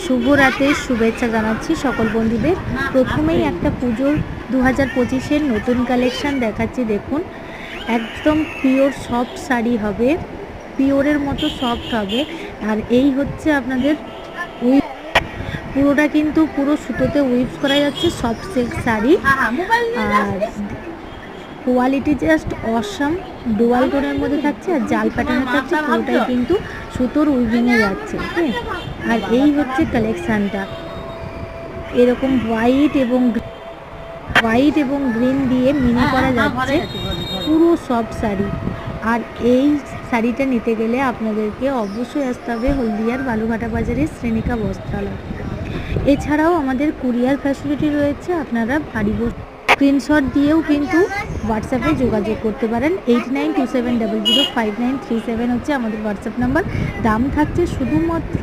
শুভরাতের শুভেচ্ছা জানাচ্ছি সকল বন্ধুদের। প্রথমেই একটা পুজোর 2025-এর নতুন কালেকশান দেখাচ্ছি। দেখুন, একদম পিওর সফট শাড়ি হবে, পিওরের মতো সফট হবে। আর এই হচ্ছে আপনাদের পুরোটা কিন্তু পুরো সুতোতে উইভস করা যাচ্ছে, সফট সিল্ক শাড়ি। আর কোয়ালিটি জাস্ট অসাম, ডুয়াল টোনের মধ্যে থাকছে আর জাল প্যাটার্নে থাকছে। পুরোটাই কিন্তু সুতোর উইভিংয়ে যাচ্ছে। হ্যাঁ, আর এই হচ্ছে কালেকশানটা, এরকম হোয়াইট এবং গ্রিন দিয়ে মিনি করা যাচ্ছে, পুরো সফট শাড়ি। আর এই শাড়িটা নিতে গেলে আপনাদেরকে অবশ্যই আসতে হবে হলদিয়ার বালুঘাটা বাজারের শ্রেণিকা বস্ত্রালয়। এছাড়াও আমাদের কুরিয়ার ফ্যাসিলিটি রয়েছে, আপনারা বাড়ি বসে স্ক্রিনশট দিয়েও কিন্তু হোয়াটসঅ্যাপে যোগাযোগ করতে পারেন। 8927005937 হচ্ছে আমাদের হোয়াটসঅ্যাপ নাম্বার। দাম থাকছে শুধুমাত্র